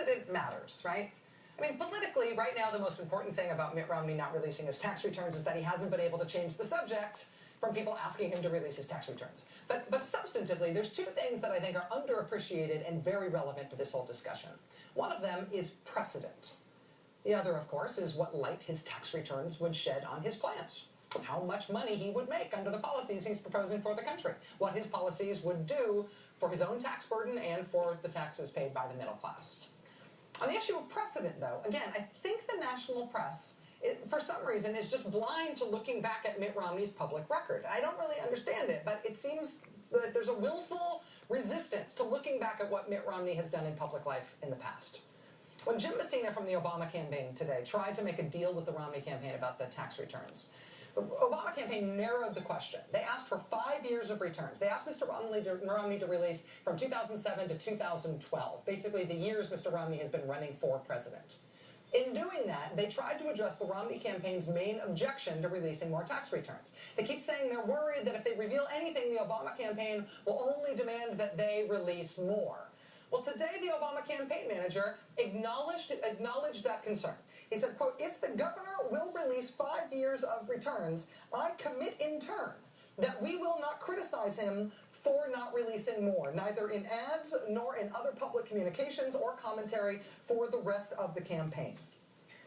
precedent matters, right? I mean, politically, right now, the most important thing about Mitt Romney not releasing his tax returns is that he hasn't been able to change the subject from people asking him to release his tax returns. But substantively, there's two things that I think are underappreciated and very relevant to this whole discussion. One of them is precedent. The other, of course, is what light his tax returns would shed on his plans. How much money he would make under the policies he's proposing for the country. What his policies would do for his own tax burden and for the taxes paid by the middle class. On the issue of precedent, though, again, I think the national press, for some reason, is just blind to looking back at Mitt Romney's public record. I don't really understand it, but it seems that there's a willful resistance to looking back at what Mitt Romney has done in public life in the past. When Jim Messina from the Obama campaign today tried to make a deal with the Romney campaign about the tax returns, the Obama campaign narrowed the question. They asked for 5 years of returns. They asked Mr. Romney to release from 2007 to 2012, basically the years Mr. Romney has been running for president. In doing that, they tried to address the Romney campaign's main objection to releasing more tax returns. They keep saying they're worried that if they reveal anything, the Obama campaign will only demand that they release more. Well, today the Obama campaign manager acknowledged that concern. He said, quote, "If the governor will release 5 years of returns, I commit in turn that we will not criticize him for not releasing more, neither in ads nor in other public communications or commentary for the rest of the campaign."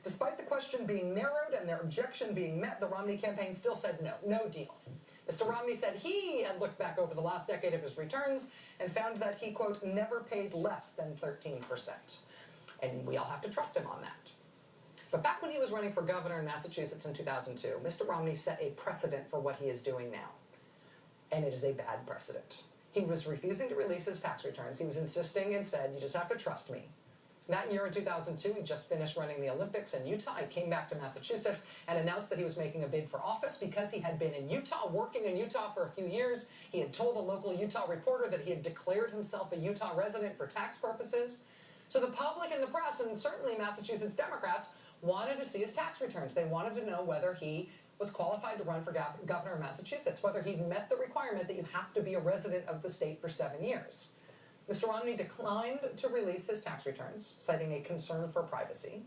Despite the question being narrowed and their objection being met, the Romney campaign still said no deal. Mr. Romney said he had looked back over the last decade of his returns and found that he, quote, "never paid less than 13%. And we all have to trust him on that. But back when he was running for governor in Massachusetts in 2002, Mr. Romney set a precedent for what he is doing now. And it is a bad precedent. He was refusing to release his tax returns. He was insisting and said, "You just have to trust me." That year in 2002, he just finished running the Olympics in Utah. He came back to Massachusetts and announced that he was making a bid for office because he had been in Utah, working in Utah for a few years. He had told a local Utah reporter that he had declared himself a Utah resident for tax purposes. So the public and the press, and certainly Massachusetts Democrats, wanted to see his tax returns. They wanted to know whether he was qualified to run for governor of Massachusetts, whether he met the requirement that you have to be a resident of the state for 7 years. Mr. Romney declined to release his tax returns, citing a concern for privacy.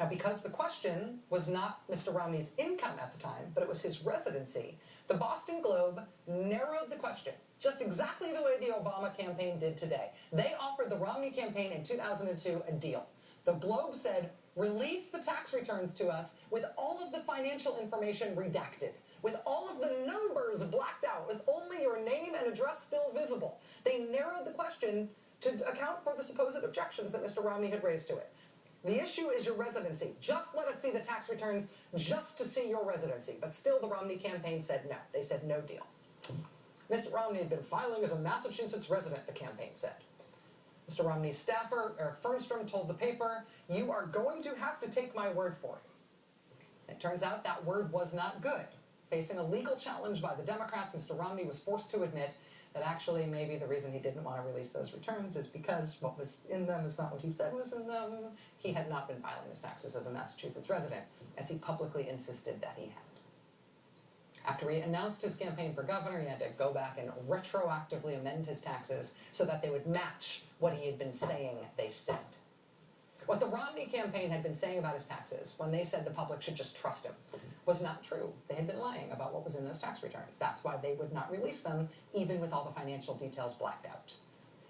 Now, because the question was not Mr. Romney's income at the time, but it was his residency, the Boston Globe narrowed the question, just exactly the way the Obama campaign did today. They offered the Romney campaign in 2002 a deal. The Globe said, "Release the tax returns to us with all of the financial information redacted, with all of the numbers blacked out, with only your name and address still visible." They narrowed the question to account for the supposed objections that Mr. Romney had raised to it. The issue is your residency. Just let us see the tax returns just to see your residency. But still, the Romney campaign said no. They said no deal. Mr. Romney had been filing as a Massachusetts resident, the campaign said. Mr. Romney's staffer, Eric Fernstrom, told the paper, "You are going to have to take my word for it." And it turns out that word was not good. Facing a legal challenge by the Democrats, Mr. Romney was forced to admit that actually maybe the reason he didn't want to release those returns is because what was in them is not what he said was in them. He had not been filing his taxes as a Massachusetts resident, as he publicly insisted that he had. After he announced his campaign for governor, he had to go back and retroactively amend his taxes so that they would match what he had been saying they said. What the Romney campaign had been saying about his taxes, when they said the public should just trust him, was not true. They had been lying about what was in those tax returns. That's why they would not release them, even with all the financial details blacked out.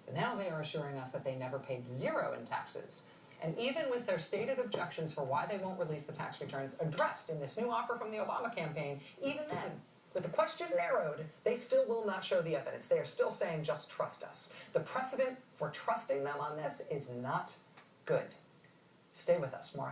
But now they are assuring us that they never paid zero in taxes. And even with their stated objections for why they won't release the tax returns addressed in this new offer from the Obama campaign, even then, with the question narrowed, they still will not show the evidence. They are still saying, just trust us. The precedent for trusting them on this is not good. Stay with us. More